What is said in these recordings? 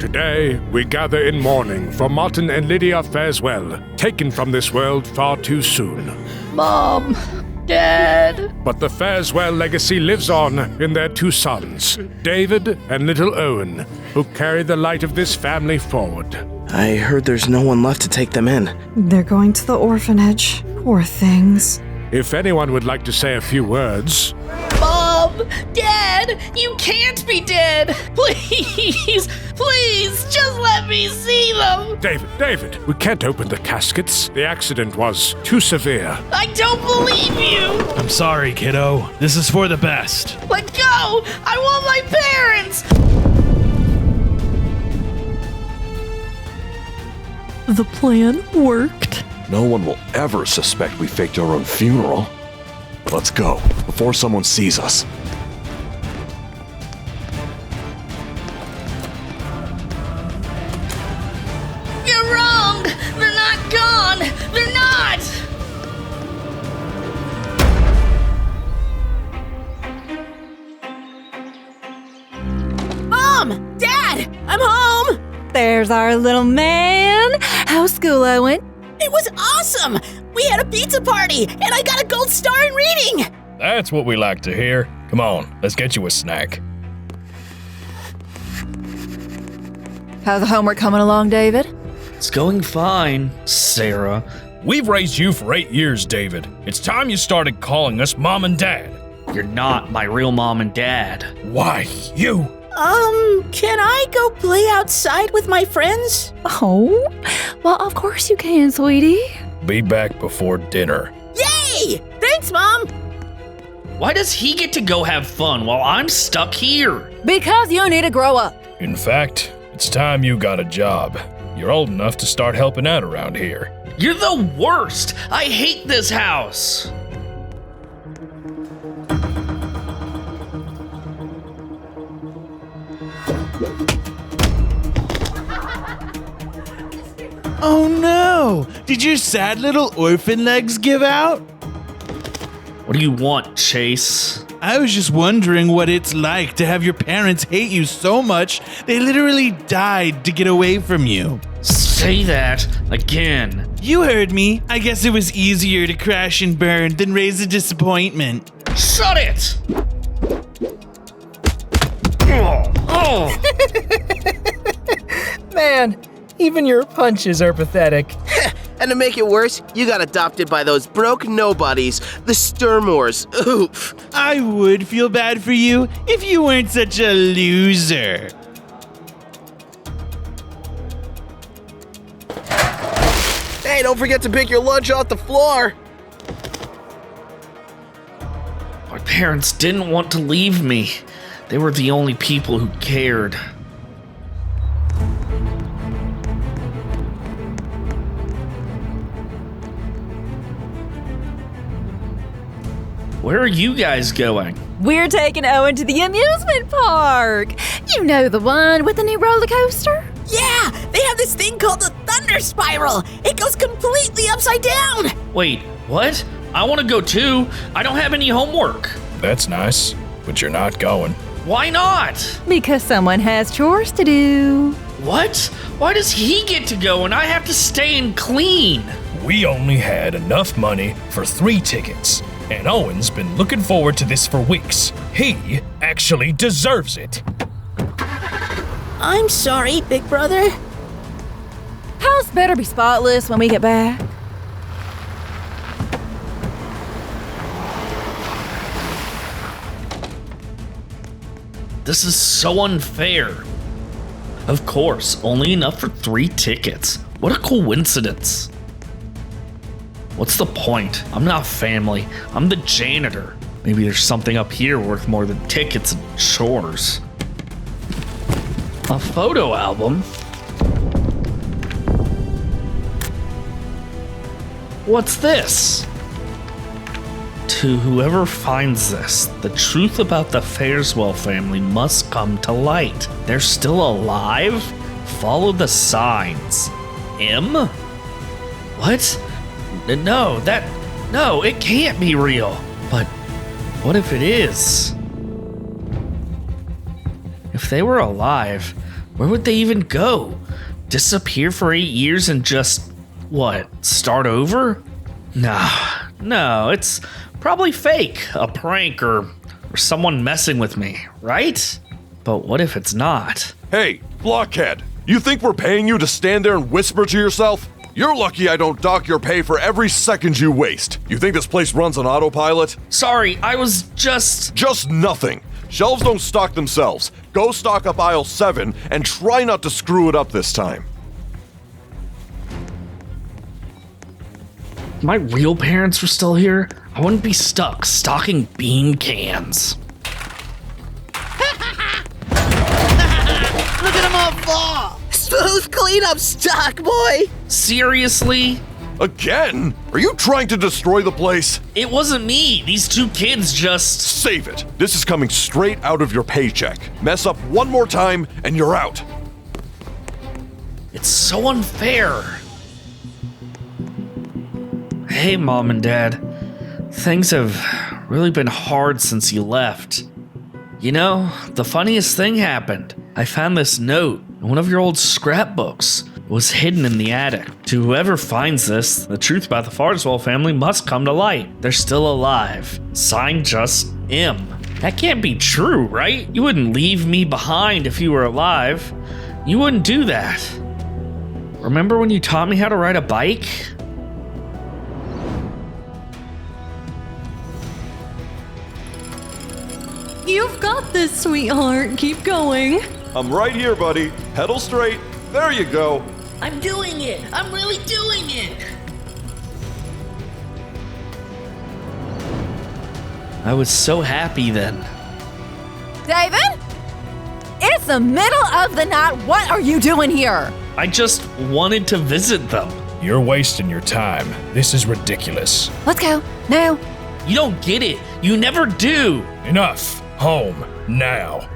Today, we gather in mourning for Martin and Lydia Fareswell, taken from this world far too soon. Mom, Dad. But the Fareswell legacy lives on in their two sons, David and little Owen, who carry the light of this family forward. I heard there's no one left to take them in. They're going to the orphanage. Poor things. If anyone would like to say a few words... Mom, Dad, you can't be dead. Please, please, just let me see them. David, we can't open the caskets. The accident was too severe. I don't believe you. I'm sorry, kiddo. This is for the best. Let go. I want my parents. The plan worked. No one will ever suspect we faked our own funeral. Let's go, before someone sees us. You're wrong. They're not gone. They're not. Mom, Dad, I'm home. There's our little man. How's school, Owen? It was awesome! We had a pizza party, and I got a gold star in reading! That's what we like to hear. Come on, let's get you a snack. How's the homework coming along, David? It's going fine, Sarah. We've raised you for 8 years, David. It's time you started calling us Mom and Dad. You're not my real mom and dad. Why, you? Can I go play outside with my friends? Oh, well, of course you can, sweetie. Be back before dinner. Yay! Thanks, Mom! Why does he get to go have fun while I'm stuck here? Because you need to grow up. In fact, it's time you got a job. You're old enough to start helping out around here. You're the worst! I hate this house! Oh no! Did your sad little orphan legs give out? What do you want, Chase? I was just wondering what it's like to have your parents hate you so much they literally died to get away from you. Say that again. You heard me. I guess it was easier to crash and burn than raise a disappointment. Shut it! Oh. Man, even your punches are pathetic. And to make it worse, you got adopted by those broke nobodies, the Sturmores. Oof. I would feel bad for you if you weren't such a loser. Hey, don't forget to pick your lunch off the floor. My parents didn't want to leave me. They were the only people who cared. Where are you guys going? We're taking Owen to the amusement park. You know, the one with the new roller coaster? Yeah, they have this thing called the Thunder Spiral. It goes completely upside down. Wait, what? I want to go too. I don't have any homework. That's nice, but you're not going. Why not? Because someone has chores to do. What? Why does he get to go and I have to stay and clean? We only had enough money for 3 tickets, and Owen's been looking forward to this for weeks. He actually deserves it. I'm sorry, big brother. House better be spotless when we get back. This is so unfair. Of course, only enough for 3 tickets. What a coincidence. What's the point? I'm not family. I'm the janitor. Maybe there's something up here worth more than tickets and chores. A photo album? What's this? To whoever finds this, the truth about the Fareswell family must come to light. They're still alive? Follow the signs. M? What? No, it can't be real. But what if it is? If they were alive, Where would they even go? Disappear for 8 years and just, what, start over? No, it's probably fake, a prank or someone messing with me, right? But what if it's not? Hey, blockhead! You think we're paying you to stand there and whisper to yourself? You're lucky I don't dock your pay for every second you waste. You think this place runs on autopilot? Sorry, I was just... Just nothing. Shelves don't stock themselves. Go stock up aisle 7 and try not to screw it up this time. If my real parents were still here, I wouldn't be stuck stocking bean cans. Look at them all fall! Smooth cleanup stock, boy! Seriously? Again? Are you trying to destroy the place? It wasn't me. These two kids just... Save it. This is coming straight out of your paycheck. Mess up one more time and you're out. It's so unfair. Hey, Mom and Dad. Things have really been hard since you left. You know, the funniest thing happened. I found this note in one of your old scrapbooks. It was hidden in the attic. To whoever finds this, the truth about the Farswell family must come to light. They're still alive. Signed, just M. That can't be true, right? You wouldn't leave me behind if you were alive. You wouldn't do that. Remember when you taught me how to ride a bike? You've got this, sweetheart. Keep going. I'm right here, buddy. Pedal straight. There you go. I'm doing it. I'm really doing it. I was so happy then. David? It's the middle of the night. What are you doing here? I just wanted to visit them. You're wasting your time. This is ridiculous. Let's go. Now. You don't get it. You never do. Enough. Home. Now.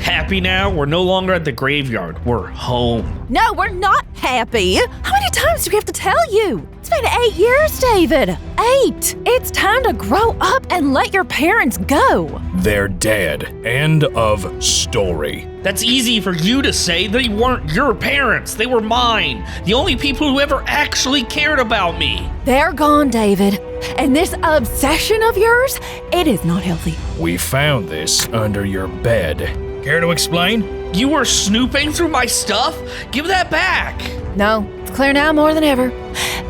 Happy now? We're no longer at the graveyard. We're home. No, we're not happy. How many times do we have to tell you? It's been 8 years, David. 8. It's time to grow up and let your parents go. They're dead. End of story. That's easy for you to say. They weren't your parents. They were mine. The only people who ever actually cared about me. They're gone, David. And this obsession of yours, it is not healthy. We found this under your bed. Care to explain? You were snooping through my stuff? Give that back. No, it's clear now more than ever.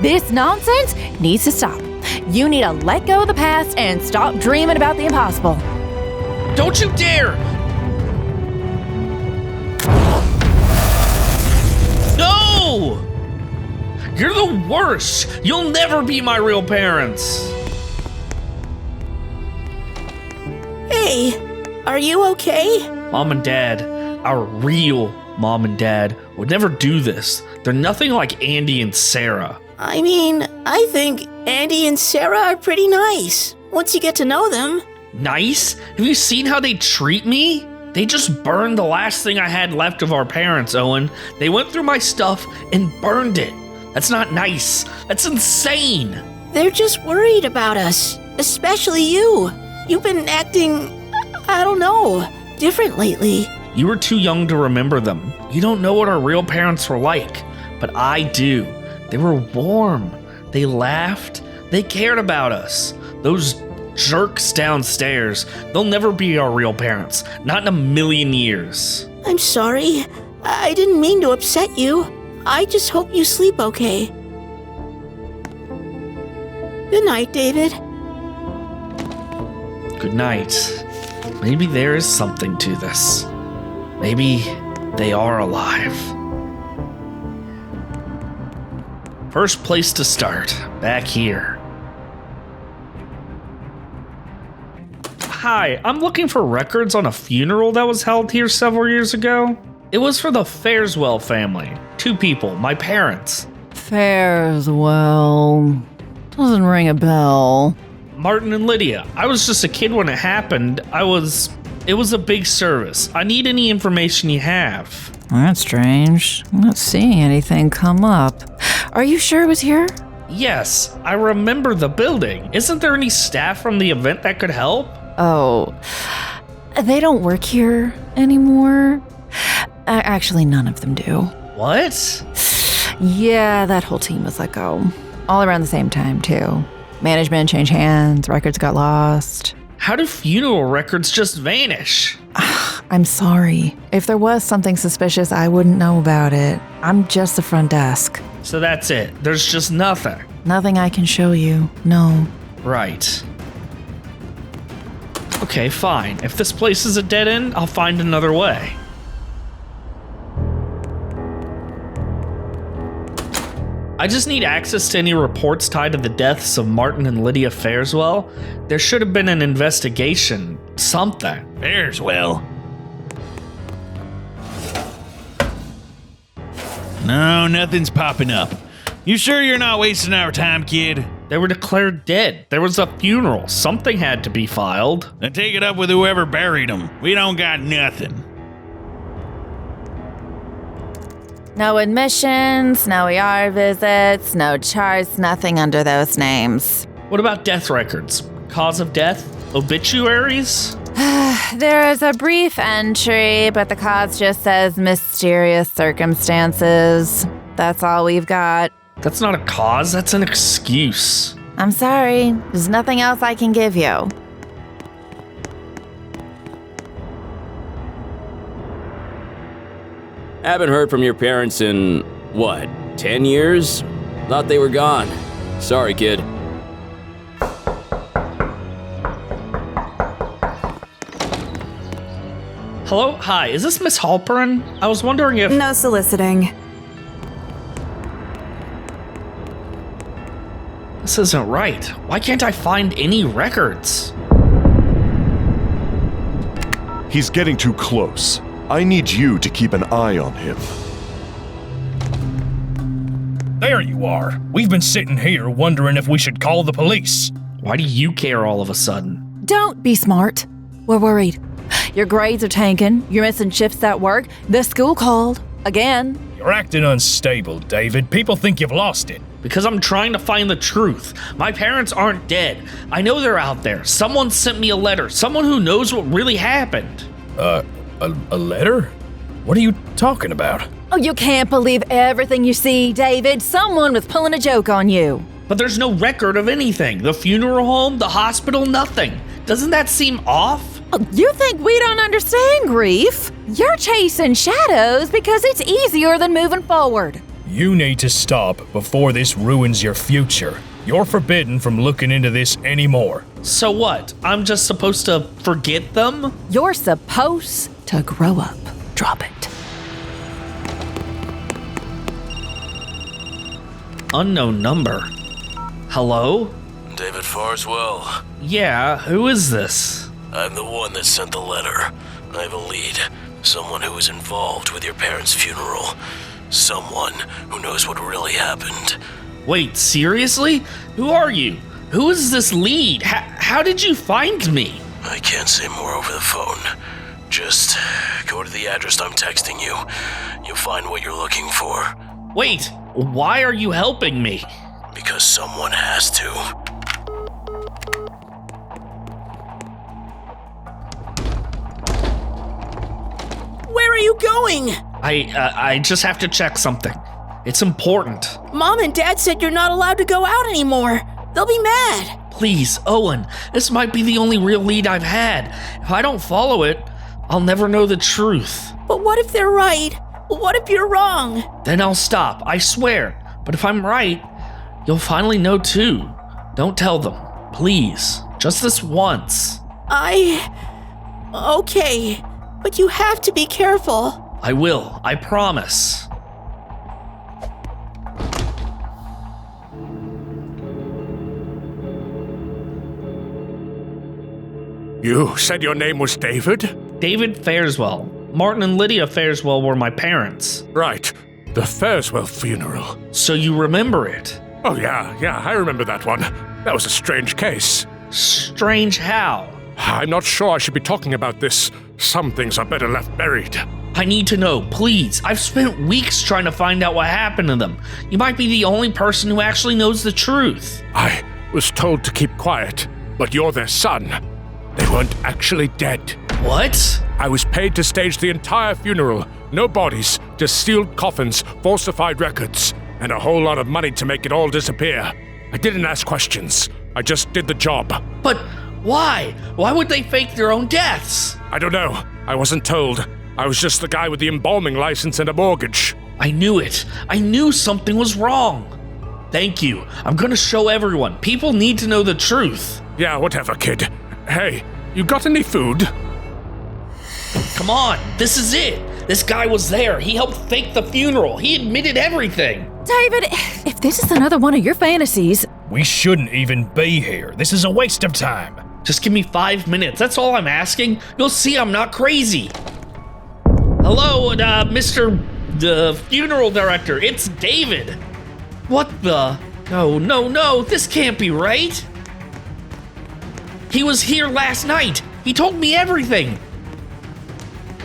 This nonsense needs to stop. You need to let go of the past and stop dreaming about the impossible. Don't you dare! No! You're the worst. You'll never be my real parents. Hey, are you okay? Mom and Dad, our real Mom and Dad, would never do this. They're nothing like Andy and Sarah. I mean, I think Andy and Sarah are pretty nice. Once you get to know them. Nice? Have you seen how they treat me? They just burned the last thing I had left of our parents, Owen. They went through my stuff and burned it. That's not nice. That's insane. They're just worried about us. Especially you. You've been acting, I don't know, different lately. You were too young to remember them. You don't know what our real parents were like. But I do. They were warm. They laughed. They cared about us. Those jerks downstairs, they'll never be our real parents. Not in a million years. I'm sorry. I didn't mean to upset you. I just hope you sleep okay. Good night, David. Good night. Maybe there is something to this. Maybe they are alive. First place to start, back here. Hi, I'm looking for records on a funeral that was held here several years ago. It was for the Farswell family. 2 people, my parents. Farswell. Doesn't ring a bell. Martin and Lydia. I was just a kid when it happened. It was a big service. I need any information you have. That's strange. I'm not seeing anything come up. Are you sure it was here? Yes, I remember the building. Isn't there any staff from the event that could help? Oh, They don't work here anymore. Actually, none of them do. What? Yeah, that whole team was let go. All around the same time, too. Management changed hands, records got lost. How do funeral records just vanish? I'm sorry. If there was something suspicious, I wouldn't know about it. I'm just the front desk. So that's it. There's just nothing. Nothing I can show you, no. Right. Okay, fine. If this place is a dead end, I'll find another way. I just need access to any reports tied to the deaths of Martin and Lydia Fareswell. There should have been an investigation. Something. Fareswell? No, nothing's popping up. You sure you're not wasting our time, kid? They were declared dead. There was a funeral. Something had to be filed. Then take it up with whoever buried them. We don't got nothing. No admissions, no ER visits, no charts, nothing under those names. What about death records? Cause of death? Obituaries? There is a brief entry, but the cause just says mysterious circumstances. That's all we've got. That's not a cause, that's an excuse. I'm sorry, there's nothing else I can give you. Haven't heard from your parents in, 10 years? Thought they were gone. Sorry, kid. Hello? Hi, is this Miss Halperin? I was wondering if... No soliciting. This isn't right. Why can't I find any records? He's getting too close. I need you to keep an eye on him. There you are. We've been sitting here wondering if we should call the police. Why do you care all of a sudden? Don't be smart. We're worried. Your grades are tanking, you're missing shifts at work, the school called. Again. You're acting unstable, David. People think you've lost it. Because I'm trying to find the truth. My parents aren't dead. I know they're out there. Someone sent me a letter. Someone who knows what really happened. A letter? What are you talking about? Oh, you can't believe everything you see, David. Someone was pulling a joke on you. But there's no record of anything. The funeral home, the hospital, nothing. Doesn't that seem off? Oh, you think we don't understand grief? You're chasing shadows because it's easier than moving forward. You need to stop before this ruins your future. You're forbidden from looking into this anymore. So what? I'm just supposed to forget them? You're supposed to grow up. Drop it. Unknown number. Hello? David Fareswell. Yeah, who is this? I'm the one that sent the letter. I have a lead. Someone who was involved with your parents' funeral. Someone who knows what really happened. Wait, seriously? Who are you? Who is this lead? How did you find me? I can't say more over the phone. Just go to the address I'm texting you. You'll find what you're looking for. Wait, why are you helping me? Because someone has to. Where are you going? I just have to check something. It's important. Mom and Dad said you're not allowed to go out anymore. They'll be mad. Please, Owen, this might be the only real lead I've had. If I don't follow it, I'll never know the truth. But what if they're right? What if you're wrong? Then I'll stop, I swear. But if I'm right, you'll finally know too. Don't tell them, please. Just this once. Okay, but you have to be careful. I will, I promise. You said your name was David? David Fareswell. Martin and Lydia Fareswell were my parents. Right. The Fareswell funeral. So you remember it? Oh, yeah, I remember that one. That was a strange case. Strange how? I'm not sure I should be talking about this. Some things are better left buried. I need to know, please. I've spent weeks trying to find out what happened to them. You might be the only person who actually knows the truth. I was told to keep quiet, but you're their son. They weren't actually dead. What? I was paid to stage the entire funeral. No bodies, just sealed coffins, falsified records, and a whole lot of money to make it all disappear. I didn't ask questions. I just did the job. But why? Why would they fake their own deaths? I don't know. I wasn't told. I was just the guy with the embalming license and a mortgage. I knew it. I knew something was wrong. Thank you. I'm gonna show everyone. People need to know the truth. Yeah, whatever, kid. Hey, you got any food? Come on, this is it. This guy was there. He helped fake the funeral. He admitted everything. David, if this is another one of your fantasies... We shouldn't even be here. This is a waste of time. Just give me 5 minutes. That's all I'm asking. You'll see I'm not crazy. Hello, Mr. the funeral director. It's David. What the? No. This can't be right. He was here last night. He told me everything.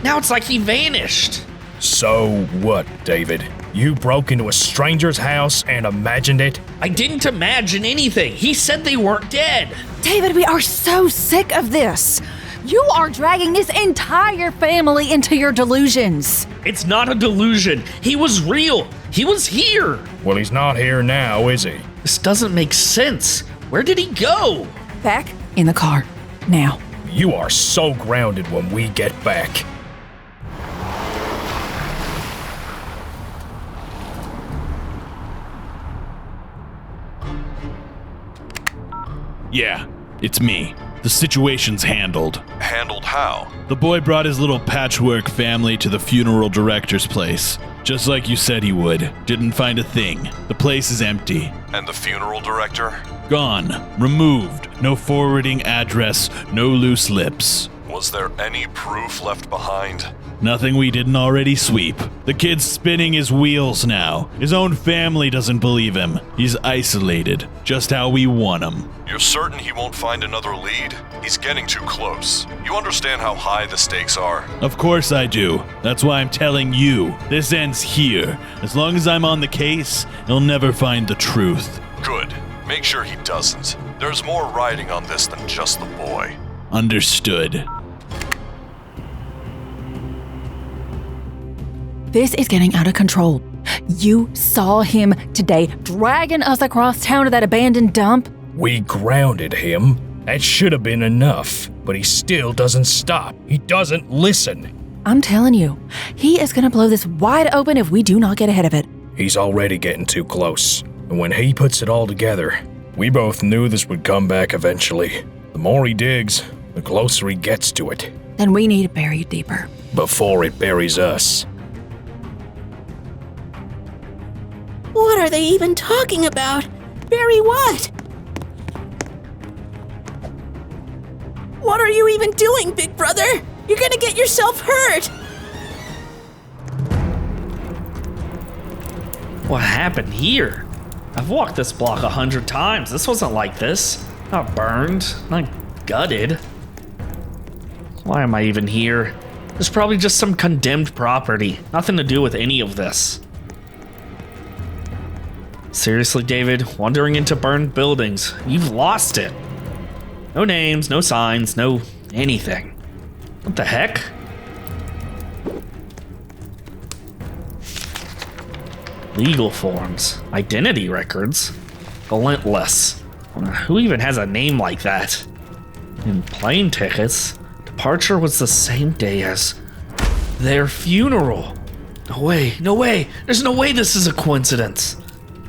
Now it's like he vanished. So what, David? You broke into a stranger's house and imagined it? I didn't imagine anything. He said they weren't dead. David, we are so sick of this. You are dragging this entire family into your delusions. It's not a delusion. He was real. He was here. Well, he's not here now, is he? This doesn't make sense. Where did he go? Back in the car. Now. You are so grounded when we get back. Yeah, it's me. The situation's handled. Handled how? The boy brought his little patchwork family to the funeral director's place. Just like you said he would. Didn't find a thing. The place is empty. And the funeral director? Gone. Removed. No forwarding address. No loose lips. Was there any proof left behind? Nothing we didn't already sweep. The kid's spinning his wheels now. His own family doesn't believe him. He's isolated. Just how we want him. You're certain he won't find another lead? He's getting too close. You understand how high the stakes are? Of course I do. That's why I'm telling you. This ends here. As long as I'm on the case, he'll never find the truth. Good. Make sure he doesn't. There's more riding on this than just the boy. Understood. This is getting out of control. You saw him today dragging us across town to that abandoned dump. We grounded him. That should have been enough. But he still doesn't stop. He doesn't listen. I'm telling you, he is gonna blow this wide open if we do not get ahead of it. He's already getting too close. And when he puts it all together, we both knew this would come back eventually. The more he digs, the closer he gets to it. Then we need to bury it deeper. Before it buries us. What are they even talking about? Bury what? What are you even doing, big brother? You're gonna get yourself hurt! What happened here? I've walked this block 100 times. This wasn't like this. Not burned, not gutted. Why am I even here? There's probably just some condemned property. Nothing to do with any of this. Seriously, David, wandering into burned buildings. You've lost it. No names, no signs, no anything. What the heck? Legal forms, identity records, relentless. Who even has a name like that? In plane tickets, departure was the same day as their funeral. No way. There's no way this is a coincidence.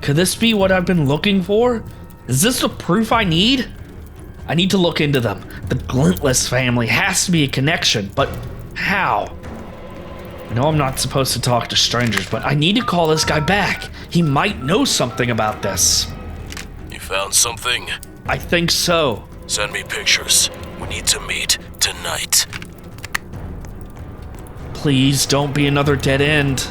Could this be what I've been looking for? Is this the proof I need? I need to look into them. The Glintless family has to be a connection, but how? I know I'm not supposed to talk to strangers, but I need to call this guy back. He might know something about this. You found something? I think so. Send me pictures. We need to meet tonight. Please don't be another dead end.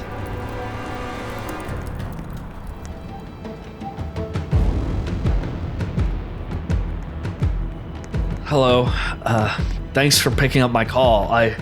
Hello. Thanks for picking up my call. I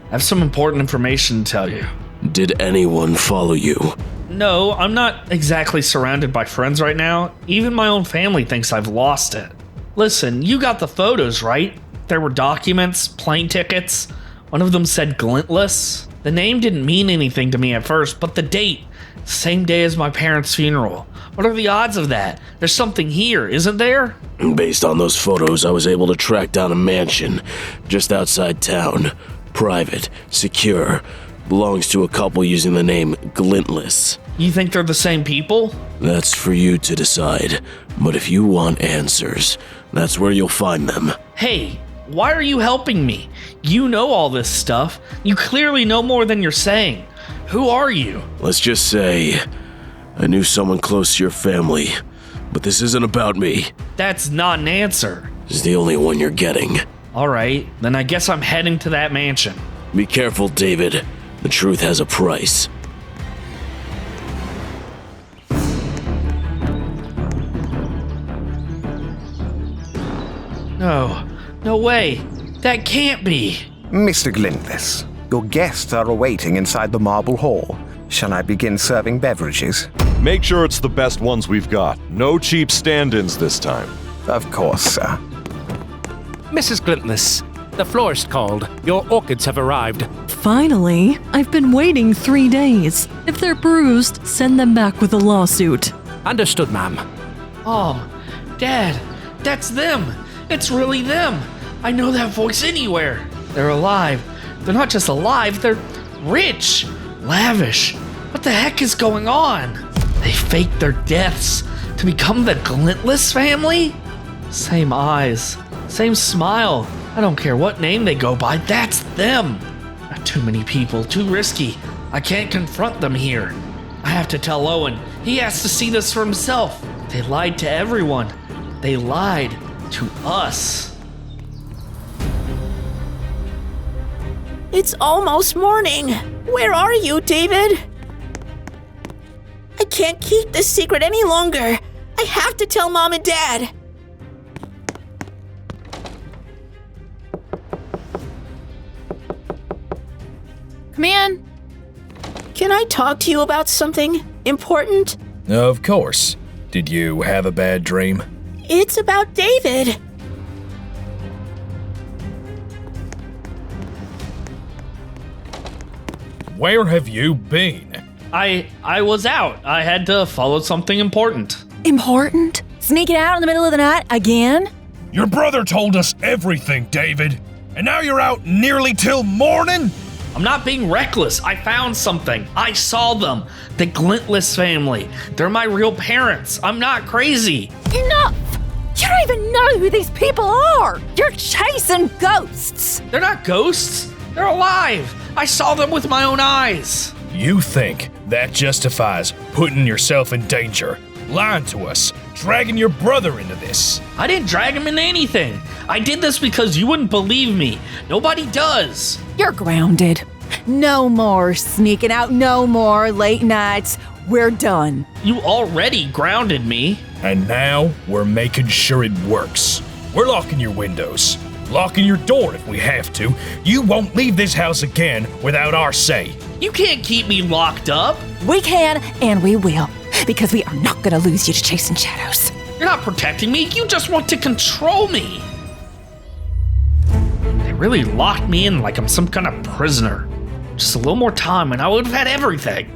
have some important information to tell you. Did anyone follow you? No, I'm not exactly surrounded by friends right now. Even my own family thinks I've lost it. Listen, you got the photos, right? There were documents, plane tickets. One of them said Glintless. The name didn't mean anything to me at first, but the date, same day as my parents' funeral. What are the odds of that? There's something here, isn't there? Based on those photos, I was able to track down a mansion just outside town. Private, secure, belongs to a couple using the name Glintless. You think they're the same people? That's for you to decide, but if you want answers, that's where you'll find them. Hey, why are you helping me? You know all this stuff. You clearly know more than you're saying. Who are you? Let's just say, I knew someone close to your family, but this isn't about me. That's not an answer. It's the only one you're getting. All right, then I guess I'm heading to that mansion. Be careful, David. The truth has a price. No way. That can't be. Mr. Glintless, your guests are awaiting inside the marble hall. Shall I begin serving beverages? Make sure it's the best ones we've got. No cheap stand-ins this time. Of course, sir. Mrs. Glintless, the florist called. Your orchids have arrived. Finally, I've been waiting 3 days. If they're bruised, send them back with a lawsuit. Understood, ma'am. Dad, that's them. It's really them. I know that voice anywhere. They're alive. They're not just alive, they're rich, lavish. What the heck is going on? They faked their deaths to become the Glintless family? Same eyes, same smile. I don't care what name they go by, that's them. Not too many people, too risky. I can't confront them here. I have to tell Owen. He has to see this for himself. They lied to everyone. They lied to us. It's almost morning. Where are you, David? I can't keep this secret any longer. I have to tell Mom and Dad. Come in. Can I talk to you about something important? Of course. Did you have a bad dream? It's about David. Where have you been? I was out. I had to follow something important. Important? Sneaking out in the middle of the night again? Your brother told us everything, David. And now you're out nearly till morning? I'm not being reckless. I found something. I saw them. The Glintless family. They're my real parents. I'm not crazy. Enough! You don't even know who these people are! You're chasing ghosts! They're not ghosts. They're alive. I saw them with my own eyes. You think that justifies putting yourself in danger, lying to us, dragging your brother into this? I didn't drag him into anything. I did this because you wouldn't believe me. Nobody does. You're grounded. No more sneaking out, no more late nights. We're done. You already grounded me. And now we're making sure it works. We're locking your windows, locking your door if we have to. You won't leave this house again without our say. You can't keep me locked up. We can, and we will, because we are not gonna lose you to chasing shadows. You're not protecting me. You just want to control me. They really locked me in like I'm some kind of prisoner. Just a little more time and I would have had everything.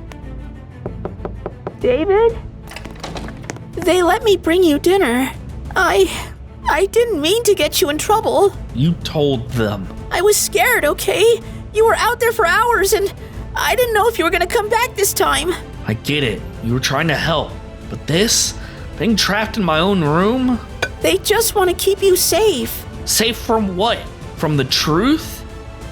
David? They let me bring you dinner. I didn't mean to get you in trouble. You told them. I was scared, okay? You were out there for hours and I didn't know if you were gonna come back this time. I get it. You were trying to help. But this? Being trapped in my own room? They just want to keep you safe. Safe from what? From the truth?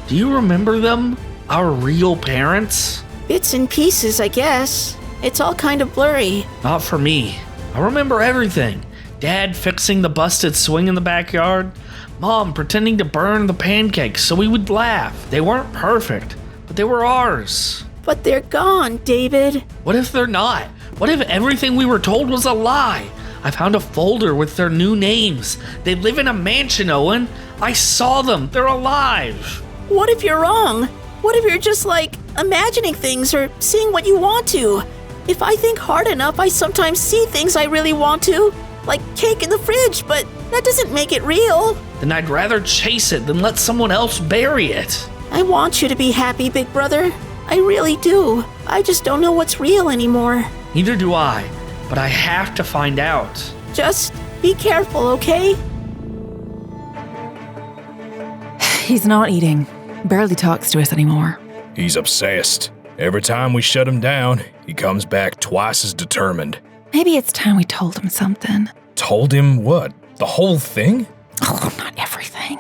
Do you remember them? Our real parents? Bits and pieces, I guess. It's all kind of blurry. Not for me. I remember everything. Dad fixing the busted swing in the backyard. Mom pretending to burn the pancakes so we would laugh. They weren't perfect, but they were ours. But they're gone, David. What if they're not? What if everything we were told was a lie? I found a folder with their new names. They live in a mansion, Owen. I saw them. They're alive. What if you're wrong? What if you're just like imagining things or seeing what you want to? If I think hard enough, I sometimes see things I really want to. like cake in the fridge, but that doesn't make it real. Then I'd rather chase it than let someone else bury it. I want you to be happy, big brother. I really do. I just don't know what's real anymore. Neither do I, but I have to find out. Just be careful, okay? He's not eating. Barely talks to us anymore. He's obsessed. Every time we shut him down, he comes back twice as determined. Maybe it's time we told him something. Told him what? The whole thing? Oh, not everything.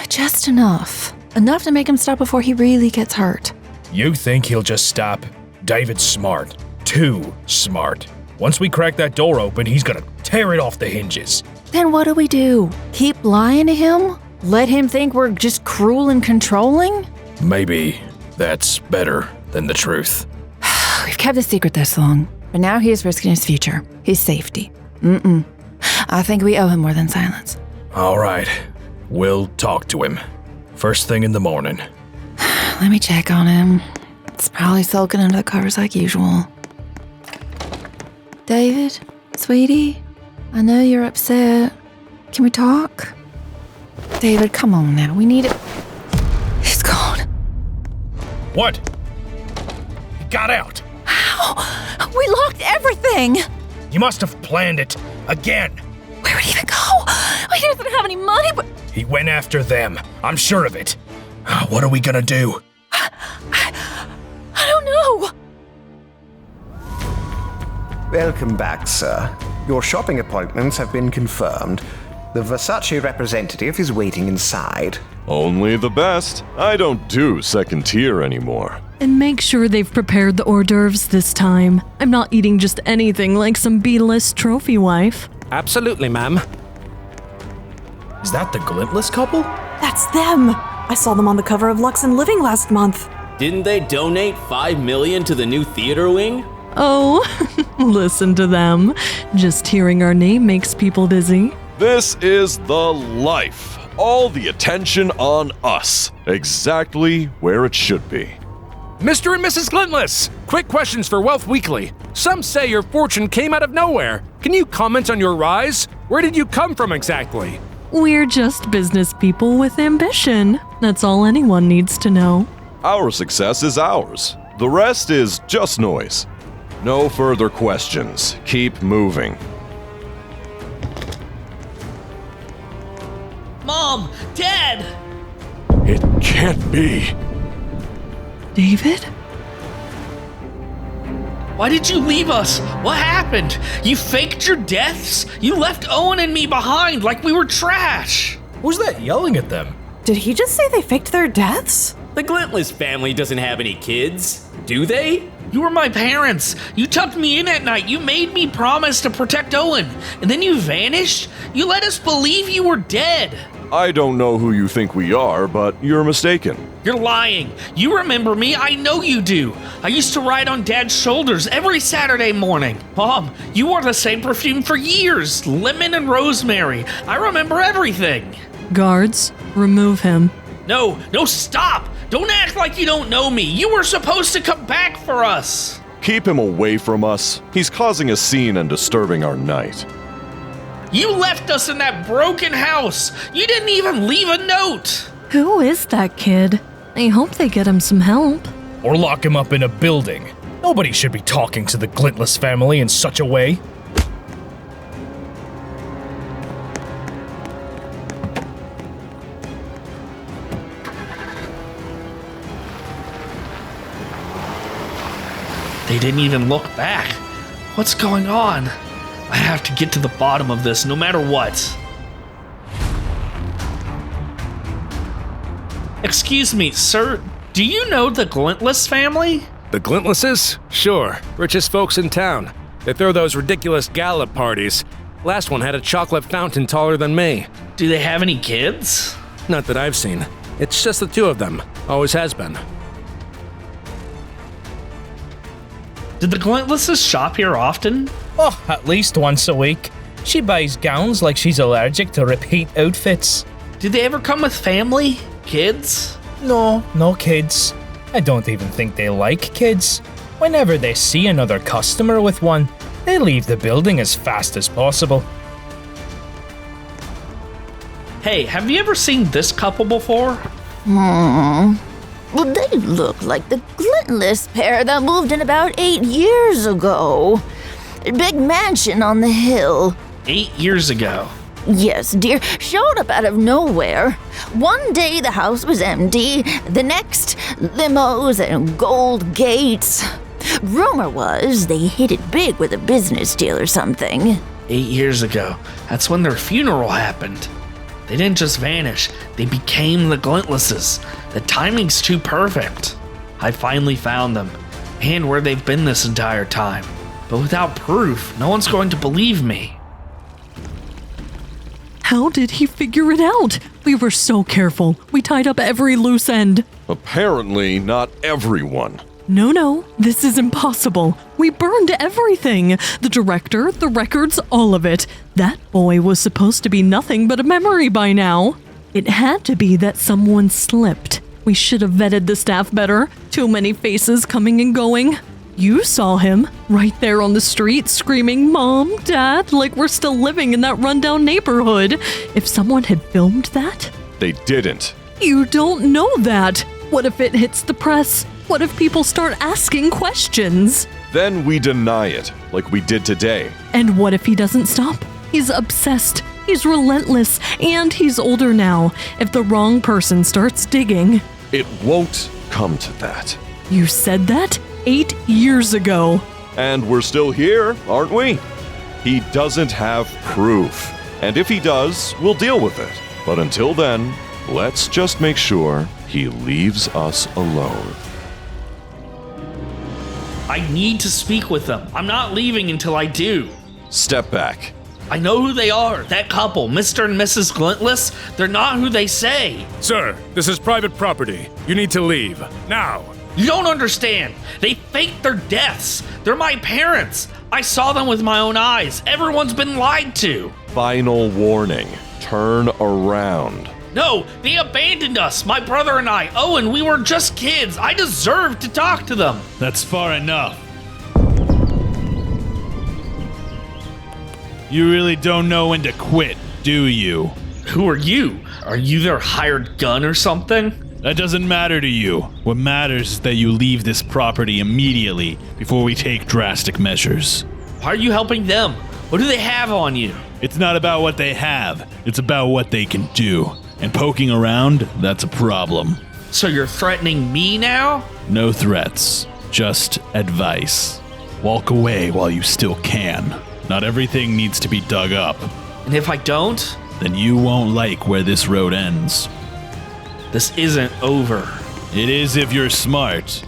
Just enough. Enough to make him stop before he really gets hurt. You think he'll just stop? David's smart. Too smart. Once we crack that door open, he's gonna tear it off the hinges. Then what do? Keep lying to him? Let him think we're just cruel and controlling? Maybe that's better than the truth. We've kept the secret this long, but now he is risking his future, his safety. I think we owe him more than silence. All right, we'll talk to him. First thing in the morning. Let me check on him. It's probably sulking under the covers like usual. David, sweetie, I know you're upset. Can we talk? David, come on now. We need it. He's gone. What? He got out. How? We locked everything. You must have planned it again. Where would he even go? He doesn't have any money, but... He went after them. I'm sure of it. What are we gonna do? I don't know. Welcome back, sir. Your shopping appointments have been confirmed. The Versace representative is waiting inside. Only the best. I don't do second tier anymore. And make sure they've prepared the hors d'oeuvres this time. I'm not eating just anything like some B-list trophy wife. Absolutely, ma'am. Is that the Glintless couple? That's them! I saw them on the cover of Lux and Living last month. Didn't they donate $5 million to the new theater wing? Oh, listen to them. Just hearing our name makes people dizzy. This is the life. All the attention on us. Exactly where it should be. Mr. and Mrs. Glintless, quick questions for Wealth Weekly. Some say your fortune came out of nowhere. Can you comment on your rise? Where did you come from exactly? We're just business people with ambition. That's all anyone needs to know. Our success is ours. The rest is just noise. No further questions. Keep moving. Mom! Dad! It can't be. David? Why did you leave us? What happened? You faked your deaths? You left Owen and me behind like we were trash. Who's that yelling at them? Did he just say they faked their deaths? The Glintless family doesn't have any kids, do they? You were my parents. You tucked me in at night. You made me promise to protect Owen. And then you vanished? You let us believe you were dead. I don't know who you think we are, but you're mistaken. You're lying. You remember me. I know you do. I used to ride on Dad's shoulders every Saturday morning. Mom, you wore the same perfume for years. Lemon and rosemary. I remember everything. Guards, remove him. No, stop. Don't act like you don't know me. You were supposed to come back for us. Keep him away from us. He's causing a scene and disturbing our night. You left us in that broken house. You didn't even leave a note. Who is that kid? I hope they get him some help. Or lock him up in a building. Nobody should be talking to the Glintless family in such a way. They didn't even look back. What's going on? I have to get to the bottom of this no matter what. Excuse me, sir. Do you know the Glintless family? The Glintlesses? Sure. Richest folks in town. They throw those ridiculous gala parties. Last one had a chocolate fountain taller than me. Do they have any kids? Not that I've seen. It's just the two of them. Always has been. Did the Glintlesses shop here often? Oh, at least once a week. She buys gowns like she's allergic to repeat outfits. Did they ever come with family? Kids? No kids. I don't even think they like kids. Whenever they see another customer with one, They leave the building as fast as possible. Hey, have you ever seen this couple before? Well, they look like the Glintless pair that moved in about 8 years ago. Big mansion on the hill. 8 years ago. Yes, dear, showed up out of nowhere. One day the house was empty, the next, limos and gold gates. Rumor was they hit it big with a business deal or something. 8 years ago. That's when their funeral happened. They didn't just vanish, they became the Glintlesses. The timing's too perfect. I finally found them, and where they've been this entire time. But without proof, no one's going to believe me. How did he figure it out? We were so careful. We tied up every loose end. Apparently, not everyone. No, this is impossible. We burned everything. The director, the records, all of it. That boy was supposed to be nothing but a memory by now. It had to be that someone slipped. We should have vetted the staff better. Too many faces coming and going. You saw him, right there on the street, screaming, "Mom, Dad," like we're still living in that rundown neighborhood. If someone had filmed that? They didn't. You don't know that. What if it hits the press? What if people start asking questions? Then we deny it, like we did today. And what if he doesn't stop? He's obsessed. He's relentless. And he's older now. If the wrong person starts digging. It won't come to that. You said that 8 years ago. And we're still here, aren't we? He doesn't have proof. And if he does, we'll deal with it. But until then, let's just make sure he leaves us alone. I need to speak with them. I'm not leaving until I do. Step back. I know who they are. That couple, Mr. and Mrs. Glintless, they're not who they say. Sir, this is private property. You need to leave. Now. You don't understand. They faked their deaths. They're my parents. I saw them with my own eyes. Everyone's been lied to. Final warning. Turn around. No, they abandoned us. My brother and I. Owen, we were just kids. I deserve to talk to them. That's far enough. You really don't know when to quit, do you? Who are you? Are you their hired gun or something? That doesn't matter to you. What matters is that you leave this property immediately before we take drastic measures. Why are you helping them? What do they have on you? It's not about what they have. It's about what they can do. And poking around, that's a problem. So you're threatening me now? No threats. Just advice. Walk away while you still can. Not everything needs to be dug up. And if I don't? Then you won't like where this road ends. This isn't over. It is if you're smart.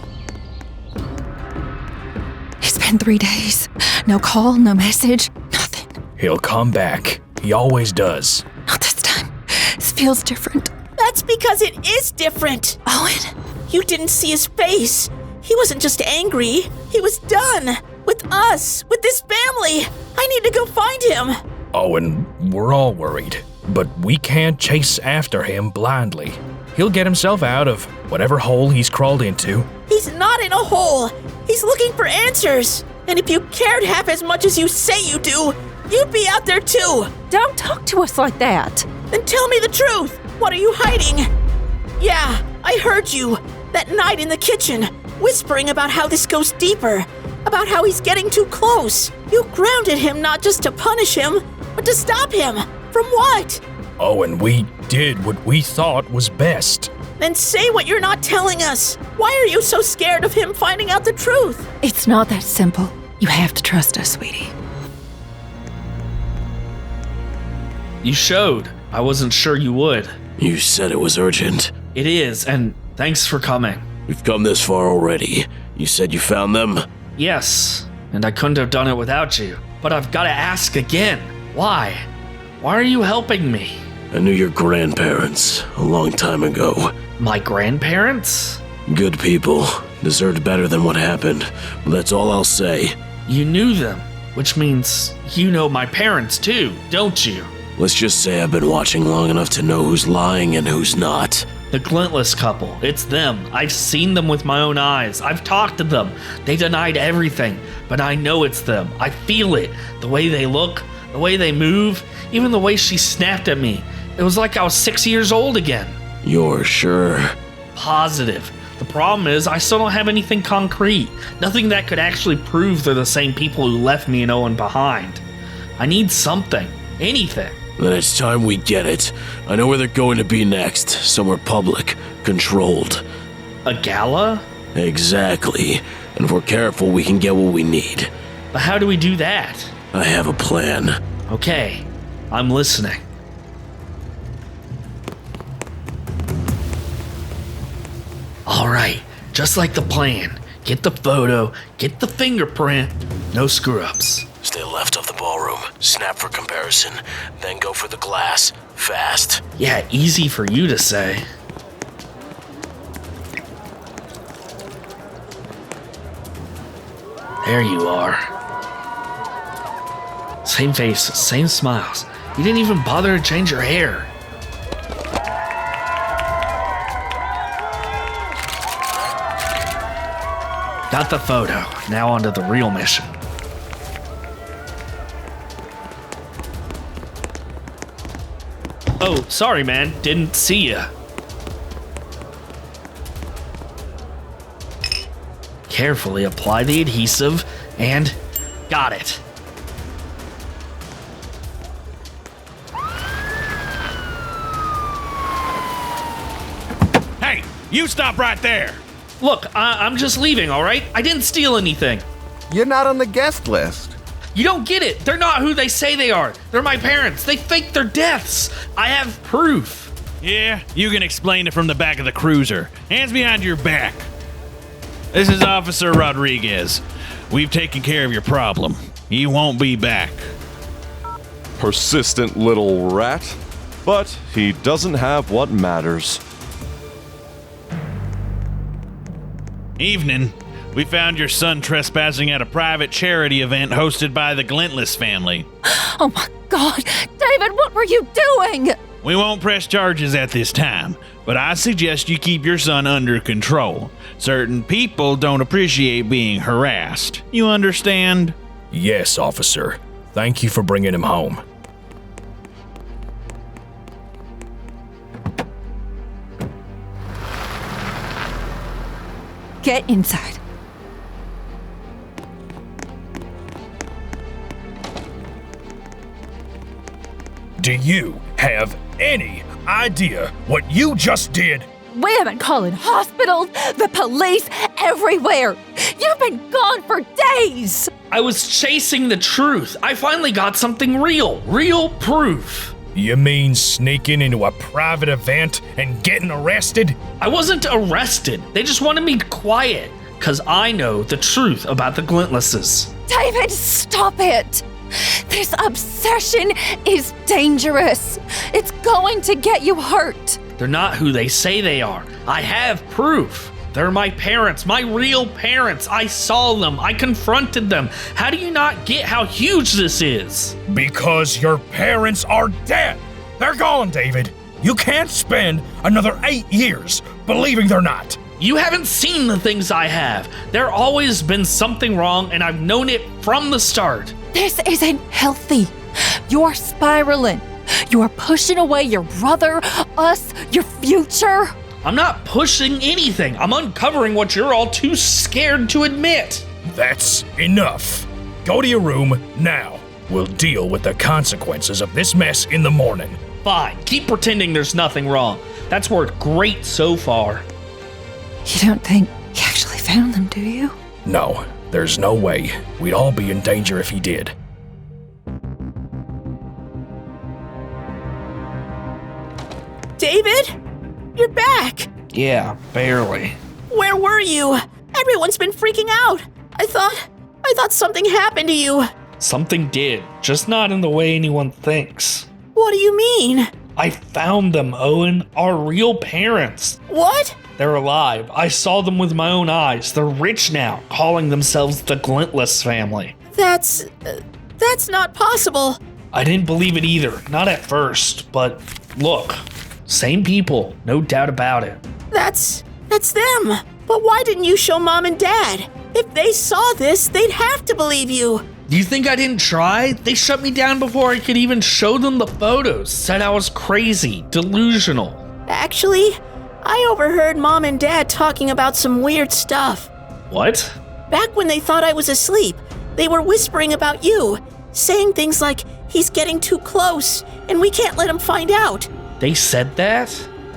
It's been 3 days. No call, no message, nothing. He'll come back. He always does. Not this time. This feels different. That's because it is different. Owen. You didn't see his face. He wasn't just angry. He was done. With us. With this family. I need to go find him. Owen, we're all worried. But we can't chase after him blindly. He'll get himself out of whatever hole he's crawled into. He's not in a hole. He's looking for answers. And if you cared half as much as you say you do, you'd be out there too. Don't talk to us like that. Then tell me the truth. What are you hiding? Yeah, I heard you. That night in the kitchen, whispering about how this goes deeper. About how he's getting too close. You grounded him not just to punish him, but to stop him. From what? Owen, we did what we thought was best. Then say what you're not telling us. Why are you so scared of him finding out the truth? It's not that simple. You have to trust us, sweetie. You showed. I wasn't sure you would. You said it was urgent. It is, and thanks for coming. We've come this far already. You said you found them? Yes, and I couldn't have done it without you. But I've got to ask again. Why? Why are you helping me? I knew your grandparents a long time ago. My grandparents? Good people. Deserved better than what happened. But that's all I'll say. You knew them, which means you know my parents too, don't you? Let's just say I've been watching long enough to know who's lying and who's not. The Glintless couple. It's them. I've seen them with my own eyes. I've talked to them. They denied everything, but I know it's them. I feel it. The way they look, the way they move, even the way she snapped at me. It was like I was 6 years old again. You're sure? Positive. The problem is I still don't have anything concrete. Nothing that could actually prove they're the same people who left me and Owen behind. I need something. Anything. Then it's time we get it. I know where they're going to be next. Somewhere public, controlled. A gala? Exactly. And if we're careful, we can get what we need. But how do we do that? I have a plan. Okay, I'm listening. Alright, just like the plan. Get the photo, get the fingerprint, no screw-ups. Stay left of the ballroom, snap for comparison, then go for the glass, fast. Yeah, easy for you to say. There you are. Same face, same smiles. You didn't even bother to change your hair. Got the photo. Now onto the real mission. Oh, sorry, man. Didn't see ya. Carefully apply the adhesive and got it. Hey, you stop right there. Look, I'm just leaving, all right? I didn't steal anything. You're not on the guest list. You don't get it. They're not who they say they are. They're my parents. They faked their deaths. I have proof. Yeah, you can explain it from the back of the cruiser. Hands behind your back. This is Officer Rodriguez. We've taken care of your problem. He won't be back. Persistent little rat. But he doesn't have what matters. Evening. We found your son trespassing at a private charity event hosted by the Glintless family. Oh my God! David, what were you doing? We won't press charges at this time, but I suggest you keep your son under control. Certain people don't appreciate being harassed. You understand? Yes, officer. Thank you for bringing him home. Get inside. Do you have any idea what you just did? We have been calling hospitals, the police, everywhere. You've been gone for days. I was chasing the truth. I finally got something real proof. You mean sneaking into a private event and getting arrested? I wasn't arrested. They just wanted me quiet, because I know the truth about the Glintlesses. David, stop it. This obsession is dangerous. It's going to get you hurt. They're not who they say they are. I have proof. They're my parents, my real parents. I saw them. I confronted them. How do you not get how huge this is? Because your parents are dead. They're gone, David. You can't spend another 8 years believing they're not. You haven't seen the things I have. There's always been something wrong, and I've known it from the start. This isn't healthy. You're spiraling. You're pushing away your brother, us, your future. I'm not pushing anything. I'm uncovering what you're all too scared to admit. That's enough. Go to your room now. We'll deal with the consequences of this mess in the morning. Fine. Keep pretending there's nothing wrong. That's worked great so far. You don't think he actually found them, do you? No, there's no way. We'd all be in danger if he did. David? You're back! Yeah, barely. Where were you? Everyone's been freaking out. I thought something happened to you. Something did, just not in the way anyone thinks. What do you mean? I found them, Owen. Our real parents. What? They're alive. I saw them with my own eyes. They're rich now, calling themselves the Glintless family. That's not possible. I didn't believe it either, not at first, but look. Same people, no doubt about it. That's them. But why didn't you show Mom and Dad? If they saw this, they'd have to believe you. Do you think I didn't try? They shut me down before I could even show them the photos. Said I was crazy, delusional. Actually, I overheard Mom and Dad talking about some weird stuff. What? Back when they thought I was asleep, they were whispering about you, saying things like, he's getting too close, and we can't let him find out. They said that?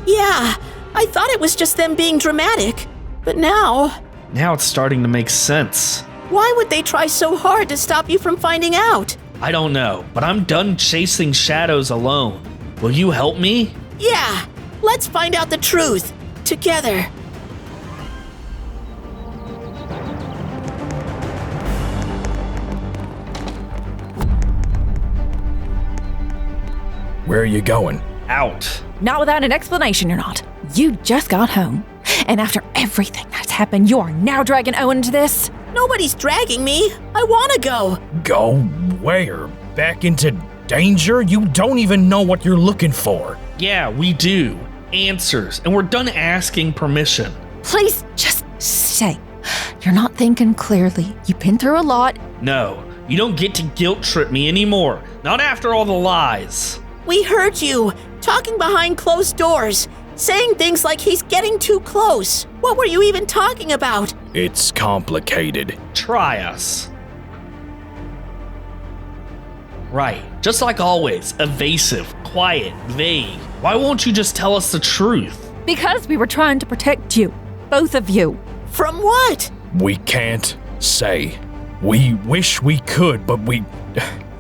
Yeah, I thought it was just them being dramatic. But now it's starting to make sense. Why would they try so hard to stop you from finding out? I don't know, but I'm done chasing shadows alone. Will you help me? Yeah, let's find out the truth, together. Where are you going? Out. Not without an explanation, you're not. You just got home. And after everything that's happened, you are now dragging Owen into this? Nobody's dragging me. I want to go. Go where? Back into danger? You don't even know what you're looking for. Yeah, we do. Answers, and we're done asking permission. Please just say. You're not thinking clearly. You've been through a lot. No, you don't get to guilt trip me anymore. Not after all the lies. We heard you, talking behind closed doors, saying things like he's getting too close. What were you even talking about? It's complicated. Try us. Right, just like always, evasive, quiet, vague. Why won't you just tell us the truth? Because we were trying to protect you. Both of you. From what? We can't say. We wish we could, but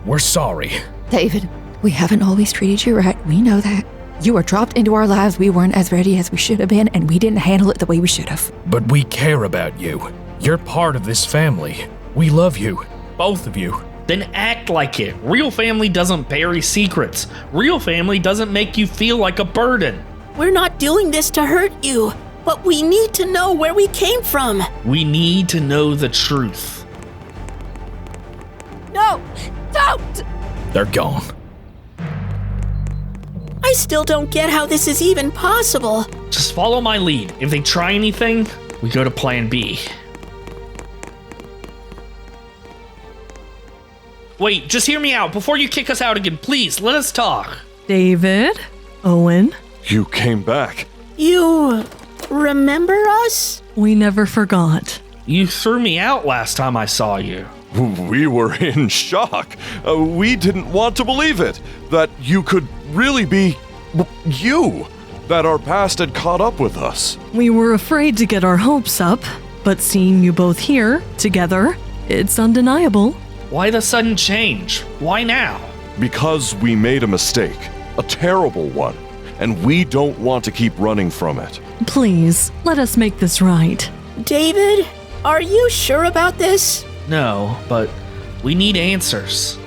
we're sorry. David, we haven't always treated you right. We know that. You were dropped into our lives. We weren't as ready as we should have been, and we didn't handle it the way we should have. But we care about you. You're part of this family. We love you. Both of you. Then act like it. Real family doesn't bury secrets. Real family doesn't make you feel like a burden. We're not doing this to hurt you, but we need to know where we came from. We need to know the truth. No! Don't! They're gone. I still don't get how this is even possible. Just follow my lead. If they try anything, we go to plan B. Wait, just hear me out before you kick us out again. Please, let us talk. David? Owen? You came back. You remember us? We never forgot. You threw me out last time I saw you. We were in shock. We didn't want to believe it. That you could really be you. That our past had caught up with us. We were afraid to get our hopes up, but seeing you both here, together, it's undeniable. Why the sudden change? Why now? Because we made a mistake. A terrible one. And we don't want to keep running from it. Please, let us make this right. David, are you sure about this? No, but we need answers.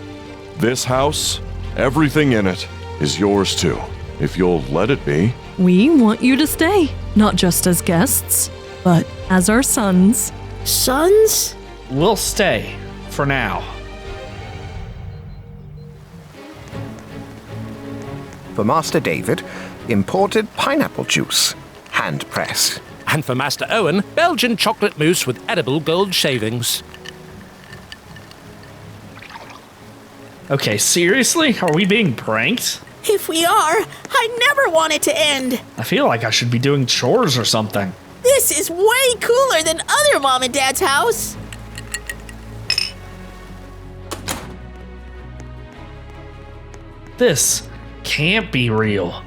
This house, everything in it, is yours too. If you'll let it be. We want you to stay, not just as guests, but as our sons. Sons? We'll stay, for now. For Master David, imported pineapple juice, hand pressed. And for Master Owen, Belgian chocolate mousse with edible gold shavings. Okay, seriously? Are we being pranked? If we are, I never want it to end. I feel like I should be doing chores or something. This is way cooler than other Mom and Dad's house. This can't be real.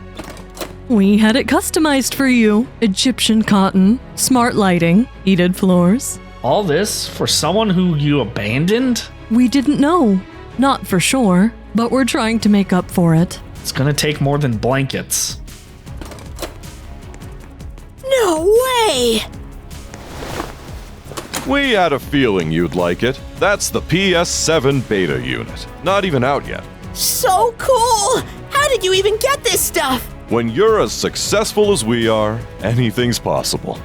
We had it customized for you. Egyptian cotton, smart lighting, heated floors. All this for someone who you abandoned? We didn't know. Not for sure, but we're trying to make up for it. It's gonna take more than blankets. No way! We had a feeling you'd like it. That's the PS7 beta unit. Not even out yet. So cool! How did you even get this stuff? When you're as successful as we are, anything's possible.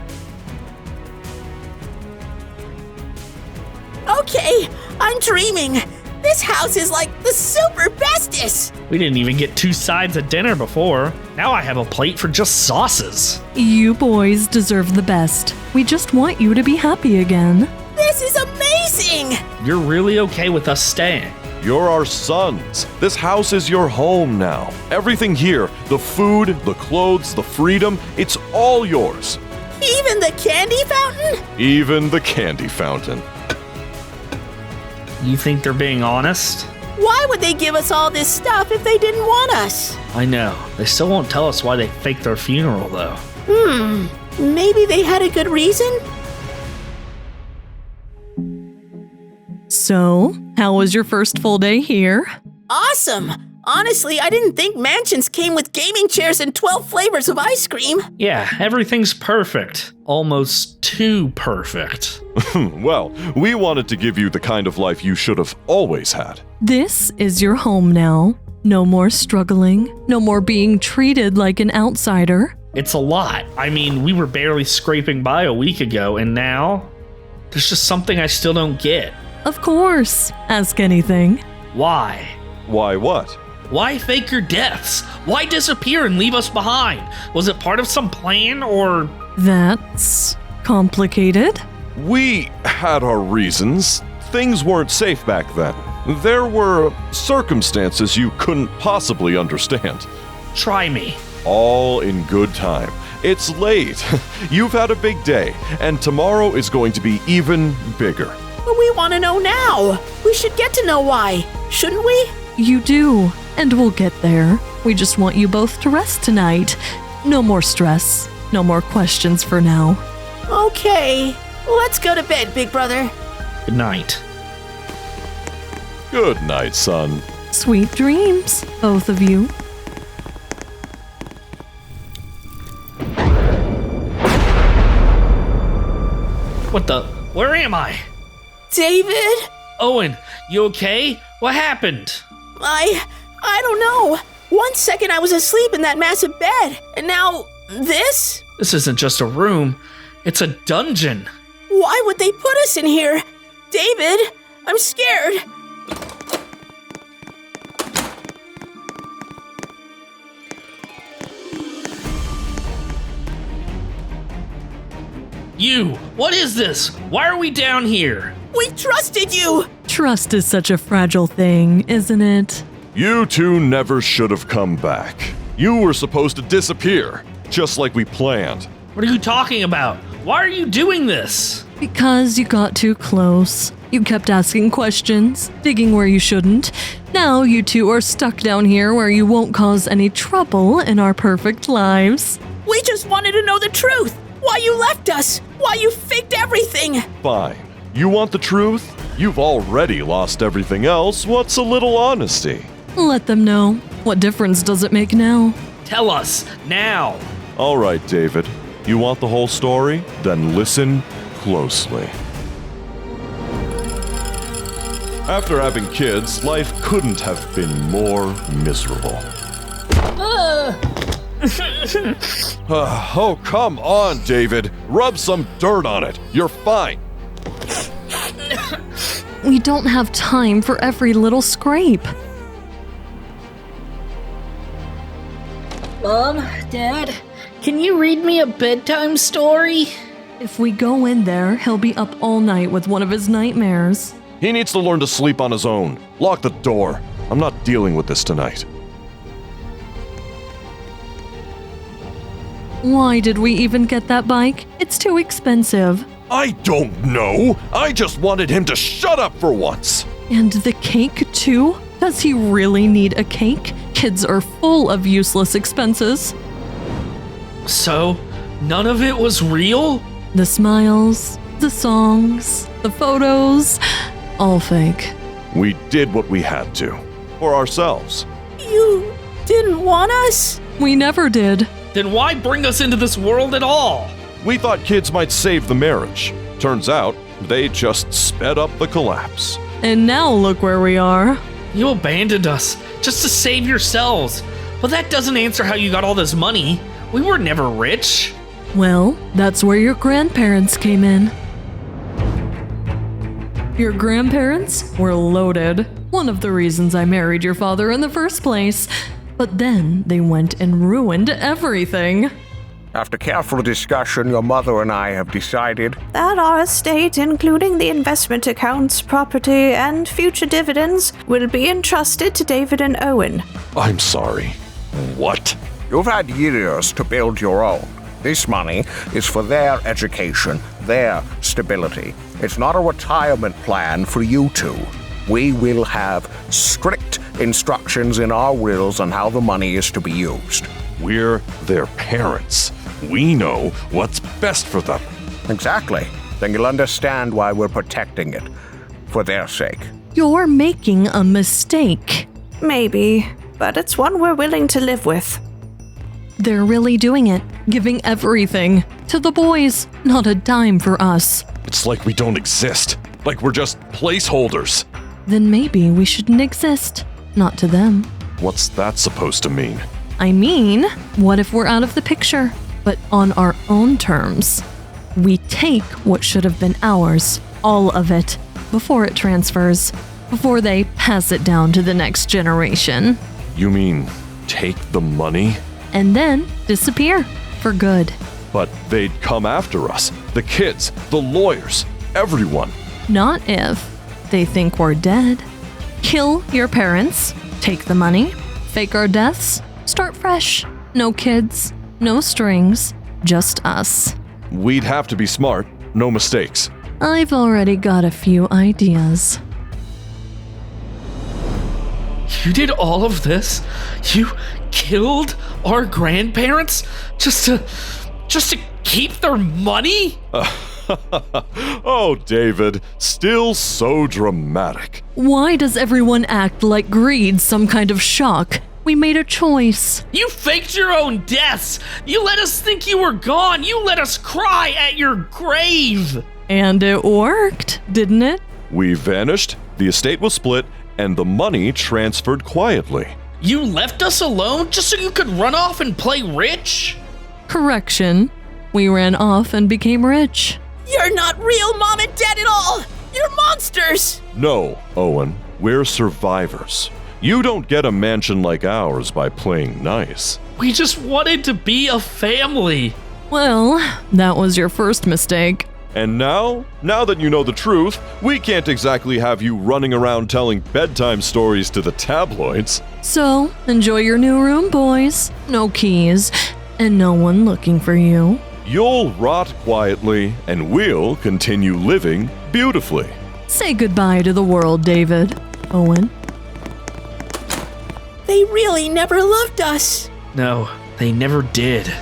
Okay, I'm dreaming. This house is like the super bestest. We didn't even get 2 sides of dinner before. Now I have a plate for just sauces. You boys deserve the best. We just want you to be happy again. This is amazing! You're really okay with us staying? You're our sons. This house is your home now. Everything here, the food, the clothes, the freedom, it's all yours. Even the candy fountain? Even the candy fountain. You think they're being honest? Why would they give us all this stuff if they didn't want us? I know. They still won't tell us why they faked their funeral, though. Maybe they had a good reason? So, how was your first full day here? Awesome! Honestly, I didn't think mansions came with gaming chairs and 12 flavors of ice cream. Yeah, everything's perfect. Almost too perfect. Well, we wanted to give you the kind of life you should have always had. This is your home now. No more struggling. No more being treated like an outsider. It's a lot. I mean, we were barely scraping by a week ago, and now there's just something I still don't get. Of course. Ask anything. Why? Why what? Why fake your deaths? Why disappear and leave us behind? Was it part of some plan, or... That's complicated. We had our reasons. Things weren't safe back then. There were circumstances you couldn't possibly understand. Try me. All in good time. It's late. You've had a big day, and tomorrow is going to be even bigger. But we want to know now. We should get to know why, shouldn't we? You do, and we'll get there. We just want you both to rest tonight. No more stress. No more questions for now. Okay, let's go to bed, big brother. Good night. Good night, son. Sweet dreams, both of you. What the? Where am I? David? Owen, you okay? What happened? I don't know. 1 second I was asleep in that massive bed, and now this? This isn't just a room. It's a dungeon. Why would they put us in here? David, I'm scared. You! What is this? Why are we down here? We trusted you! Trust is such a fragile thing, isn't it? You two never should have come back. You were supposed to disappear, just like we planned. What are you talking about? Why are you doing this? Because you got too close. You kept asking questions, digging where you shouldn't. Now you two are stuck down here where you won't cause any trouble in our perfect lives. We just wanted to know the truth. Why you left us. Why you faked everything. Fine. You want the truth? You've already lost everything else. What's a little honesty? Let them know. What difference does it make now? Tell us, now. All right, David. You want the whole story? Then listen closely. After having kids, life couldn't have been more miserable. Oh, come on, David. Rub some dirt on it. You're fine. We don't have time for every little scrape. Mom, Dad, can you read me a bedtime story? If we go in there, he'll be up all night with one of his nightmares. He needs to learn to sleep on his own. Lock the door. I'm not dealing with this tonight. Why did we even get that bike? It's too expensive. I don't know. I just wanted him to shut up for once. And the cake, too? Does he really need a cake? Kids are full of useless expenses. So, none of it was real? The smiles, the songs, the photos, all fake. We did what we had to. For ourselves. You didn't want us? We never did. Then why bring us into this world at all? We thought kids might save the marriage. Turns out, they just sped up the collapse. And now look where we are. You abandoned us just to save yourselves. But that doesn't answer how you got all this money. We were never rich. Well, that's where your grandparents came in. Your grandparents were loaded. One of the reasons I married your father in the first place. But then they went and ruined everything. After careful discussion, your mother and I have decided that our estate, including the investment accounts, property, and future dividends, will be entrusted to David and Owen. I'm sorry. What? You've had years to build your own. This money is for their education, their stability. It's not a retirement plan for you two. We will have strict instructions in our wills on how the money is to be used. We're their parents. We know what's best for them. Exactly. Then you'll understand why we're protecting it. For their sake. You're making a mistake. Maybe, but it's one we're willing to live with. They're really doing it, giving everything to the boys, not a dime for us. It's like we don't exist. Like we're just placeholders. Then maybe we shouldn't exist. Not to them. What's that supposed to mean? I mean, what if we're out of the picture, but on our own terms? We take what should have been ours, all of it, before it transfers, before they pass it down to the next generation. You mean take the money? And then disappear for good. But they'd come after us. The kids, the lawyers, everyone. Not if they think we're dead. Kill your parents, take the money, fake our deaths, start fresh. No kids, no strings, just us. We'd have to be smart, no mistakes. I've already got a few ideas. You did all of this? You killed our grandparents just to keep their money? Oh, David, still so dramatic. Why does everyone act like greed's some kind of shock? We made a choice. You faked your own deaths. You let us think you were gone. You let us cry at your grave. And it worked, didn't it? We vanished, the estate was split, and the money transferred quietly. You left us alone just so you could run off and play rich? Correction. We ran off and became rich. You're not real mom and dad at all! You're monsters! No, Owen, we're survivors. You don't get a mansion like ours by playing nice. We just wanted to be a family. Well, that was your first mistake. And now that you know the truth, we can't exactly have you running around telling bedtime stories to the tabloids. So, enjoy your new room, boys. No keys, and no one looking for you. You'll rot quietly, and we'll continue living beautifully. Say goodbye to the world, David. Owen. They really never loved us. No, they never did.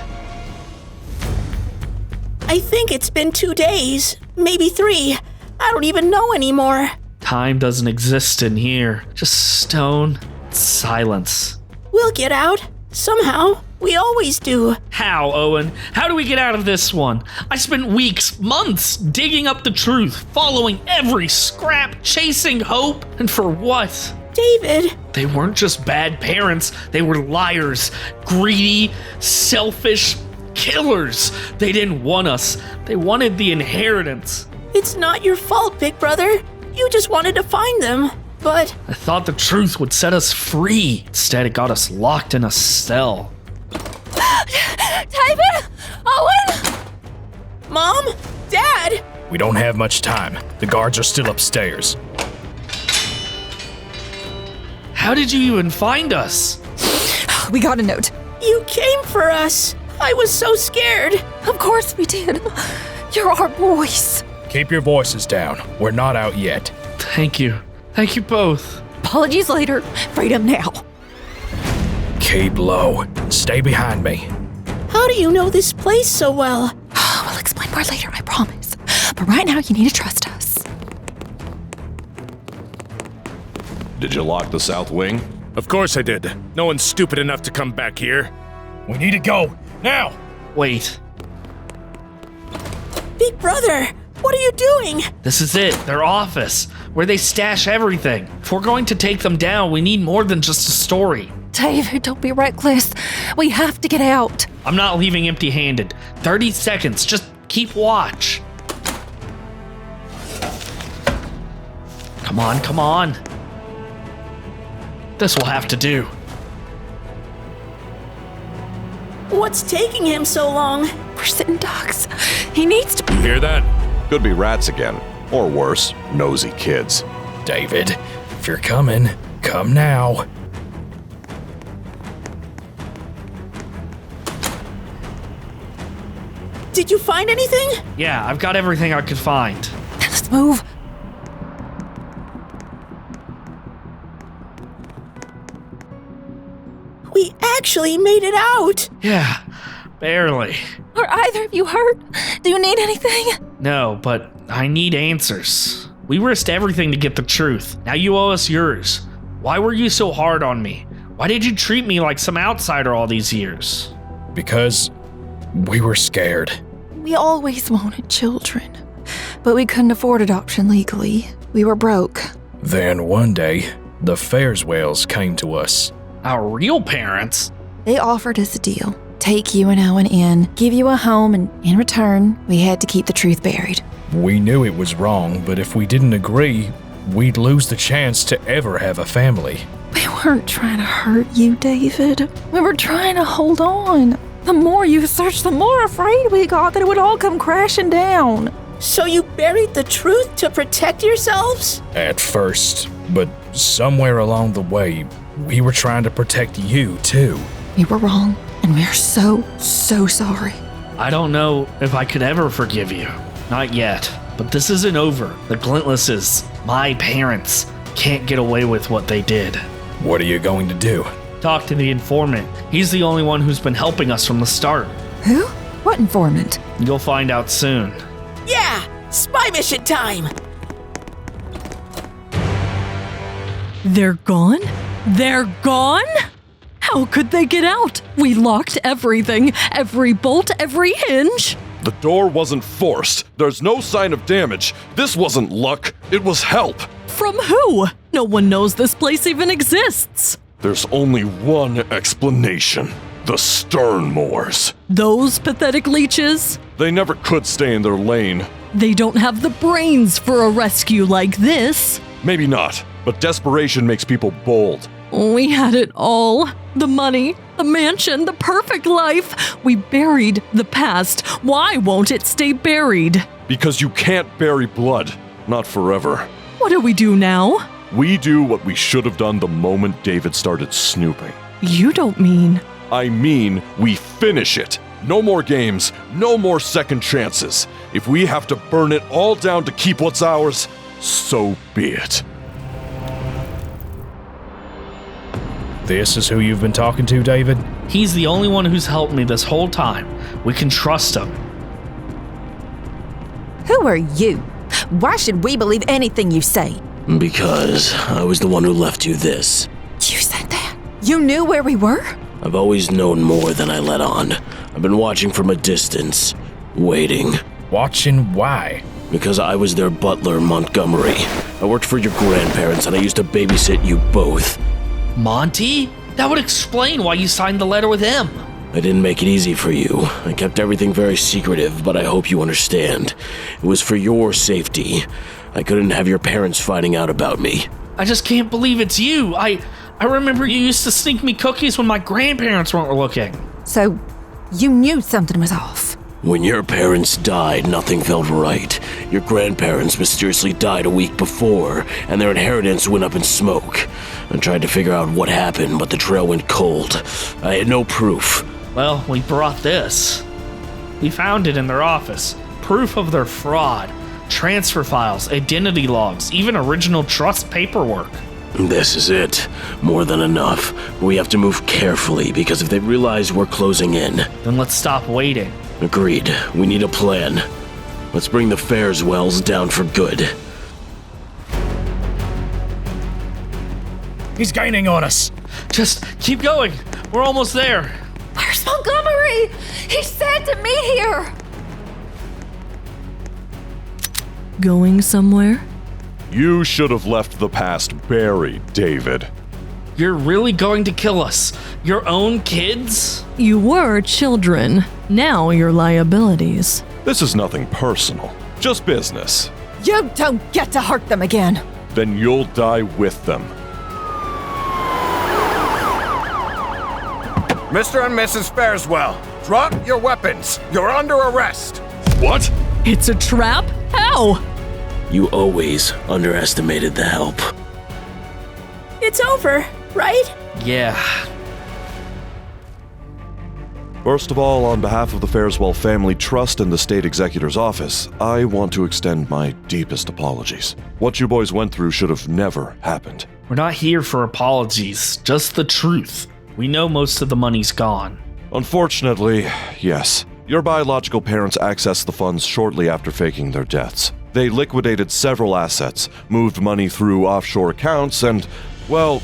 I think it's been 2 days, maybe 3. I don't even know anymore. Time doesn't exist in here. Just stone, silence. We'll get out. Somehow. We always do. How, Owen? How do we get out of this one? I spent weeks, months digging up the truth, following every scrap, chasing hope, and for what? David. They weren't just bad parents, they were liars, greedy, selfish killers. They didn't want us. They wanted the inheritance. It's not your fault, Big Brother. You just wanted to find them. But I thought the truth would set us free. Instead, it got us locked in a cell. David! Owen! Mom? Dad? We don't have much time. The guards are still upstairs. How did you even find us? We got a note. You came for us. I was so scared. Of course we did. You're our boys. Keep your voices down. We're not out yet. Thank you. Thank you both. Apologies later. Freedom now. Keep low. Stay behind me. How do you know this place so well? We'll explain more later, I promise. But right now, you need to trust us. Did you lock the south wing? Of course I did. No one's stupid enough to come back here. We need to go. Now! Wait. Big Brother, what are you doing? This is it, their office, where they stash everything. If we're going to take them down, we need more than just a story. David, don't be reckless. We have to get out. I'm not leaving empty-handed. 30 seconds, just keep watch. Come on, come on. This will have to do. What's taking him so long? We're sitting ducks. He needs to. You hear that? Could be rats again. Or worse, nosy kids. David, if you're coming, come now. Did you find anything? Yeah, I've got everything I could find. Let's move. We actually made it out! Yeah, barely. Are either of you hurt? Do you need anything? No, but I need answers. We risked everything to get the truth. Now you owe us yours. Why were you so hard on me? Why did you treat me like some outsider all these years? Because we were scared. We always wanted children, but we couldn't afford adoption legally. We were broke. Then one day, the Fareswells came to us. Our real parents? They offered us a deal. Take you and Owen in, give you a home, and in return, we had to keep the truth buried. We knew it was wrong, but if we didn't agree, we'd lose the chance to ever have a family. We weren't trying to hurt you, David. We were trying to hold on. The more you searched, the more afraid we got that it would all come crashing down. So you buried the truth to protect yourselves? At first, but somewhere along the way, we were trying to protect you, too. We were wrong, and we're so sorry. I don't know if I could ever forgive you. Not yet. But this isn't over. The Glintlesses, my parents, can't get away with what they did. What are you going to do? Talk to the informant. He's the only one who's been helping us from the start. Who? What informant? You'll find out soon. Yeah! Spy mission time! They're gone? They're gone? How could they get out? We locked everything, every bolt, every hinge. The door wasn't forced. There's no sign of damage. This wasn't luck. It was help. From who? No one knows this place even exists. There's only one explanation. The Sternmoors. Those pathetic leeches? They never could stay in their lane. They don't have the brains for a rescue like this. Maybe not, but desperation makes people bold. We had it all. The money, the mansion, the perfect life. We buried the past. Why won't it stay buried? Because you can't bury blood. Not forever. What do we do now? We do what we should have done the moment David started snooping. You don't mean... I mean, we finish it. No more games, no more second chances. If we have to burn it all down to keep what's ours, so be it. This is who you've been talking to, David? He's the only one who's helped me this whole time. We can trust him. Who are you? Why should we believe anything you say? Because I was the one who left you this. You said that? You knew where we were? I've always known more than I let on. I've been watching from a distance, waiting. Watching why? Because I was their butler, Montgomery. I worked for your grandparents and I used to babysit you both. Monty? That would explain why you signed the letter with him. I didn't make it easy for you. I kept everything very secretive, but I hope you understand. It was for your safety. I couldn't have your parents finding out about me. I just can't believe it's you. I remember you used to sneak me cookies when my grandparents weren't looking. So, you knew something was off. When your parents died, nothing felt right. Your grandparents mysteriously died a week before, and their inheritance went up in smoke. I tried to figure out what happened, but the trail went cold. I had no proof. Well, we brought this. We found it in their office. Proof of their fraud. Transfer files, identity logs, even original trust paperwork. This is it. More than enough. We have to move carefully, because if they realize we're closing in... Then let's stop waiting. Agreed. We need a plan. Let's bring the Fareswells down for good. He's gaining on us. Just keep going. We're almost there. Where's Montgomery? He said to meet here. Going somewhere? You should have left the past buried, David. You're really going to kill us? Your own kids? You were children. Now you're liabilities. This is nothing personal, just business. You don't get to hurt them again. Then you'll die with them. Mr. and Mrs. Fareswell, drop your weapons. You're under arrest. What? It's a trap? How? You always underestimated the help. It's over, right? Yeah. First of all, on behalf of the Fareswell Family Trust and the State Executor's Office, I want to extend my deepest apologies. What you boys went through should have never happened. We're not here for apologies, just the truth. We know most of the money's gone. Unfortunately, yes. Your biological parents accessed the funds shortly after faking their deaths. They liquidated several assets, moved money through offshore accounts, and, well,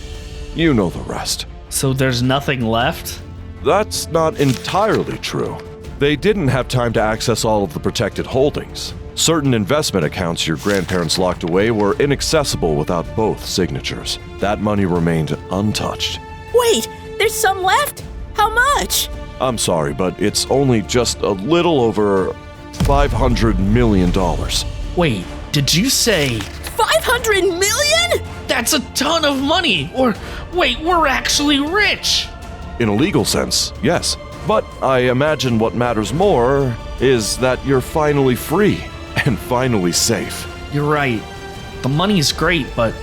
you know the rest. So there's nothing left? That's not entirely true. They didn't have time to access all of the protected holdings. Certain investment accounts your grandparents locked away were inaccessible without both signatures. That money remained untouched. Wait, there's some left? How much? I'm sorry, but it's only just a little over $500 million. Wait, did you say... 500 million? That's a ton of money! Or, wait, we're actually rich! In a legal sense, yes. But I imagine what matters more is that you're finally free and finally safe. You're right. The money's great, but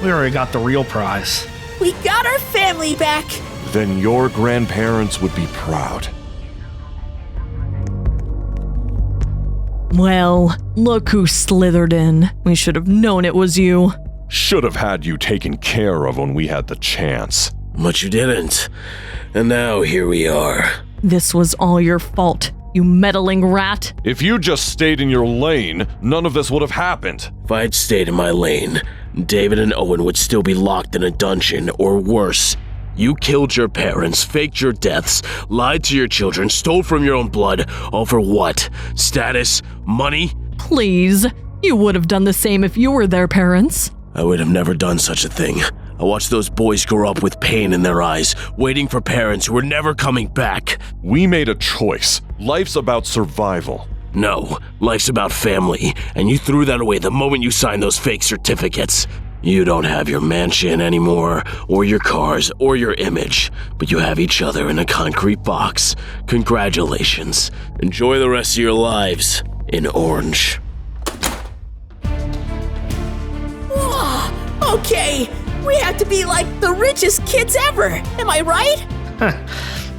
we already got the real prize. We got our family back. Then your grandparents would be proud. Well, look who slithered in. We should have known it was you. Should have had you taken care of when we had the chance. But you didn't. And now here we are. This was all your fault, you meddling rat. If you just stayed in your lane, none of this would have happened. If I'd stayed in my lane, David and Owen would still be locked in a dungeon, or worse. You killed your parents, faked your deaths, lied to your children, stole from your own blood, all for what? Status? Money? Please, you would have done the same if you were their parents. I would have never done such a thing. I watched those boys grow up with pain in their eyes, waiting for parents who were never coming back. We made a choice. Life's about survival. No, life's about family, and you threw that away the moment you signed those fake certificates. You don't have your mansion anymore, or your cars, or your image, but you have each other in a concrete box. Congratulations. Enjoy the rest of your lives in orange. Whoa, okay, we have to be like the richest kids ever. Am I right?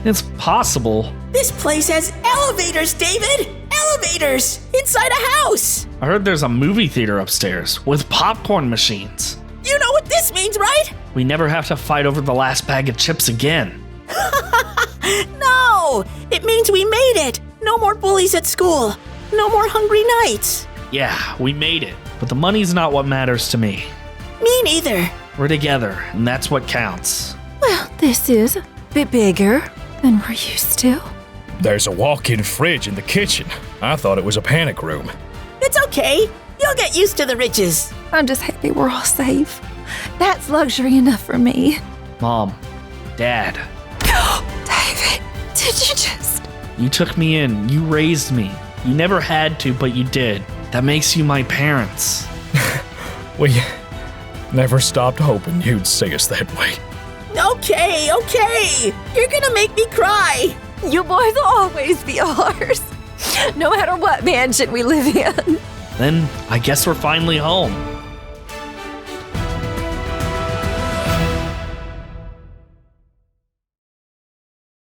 It's possible. This place has elevators, David! Elevators! Inside a house! I heard there's a movie theater upstairs with popcorn machines. You know what this means, right? We never have to fight over the last bag of chips again. No! It means we made it! No more bullies at school. No more hungry nights. Yeah, we made it. But the money's not what matters to me. Me neither. We're together, and that's what counts. Well, this is a bit bigger than we're used to. There's a walk-in fridge in the kitchen. I thought it was a panic room. It's okay. You'll get used to the riches. I'm just happy we're all safe. That's luxury enough for me. Mom, Dad. David, did you just... You took me in. You raised me. You never had to, but you did. That makes you my parents. We never stopped hoping you'd see us that way. Okay. You're gonna make me cry. You boys will always be ours. No matter what mansion we live in. Then I guess we're finally home.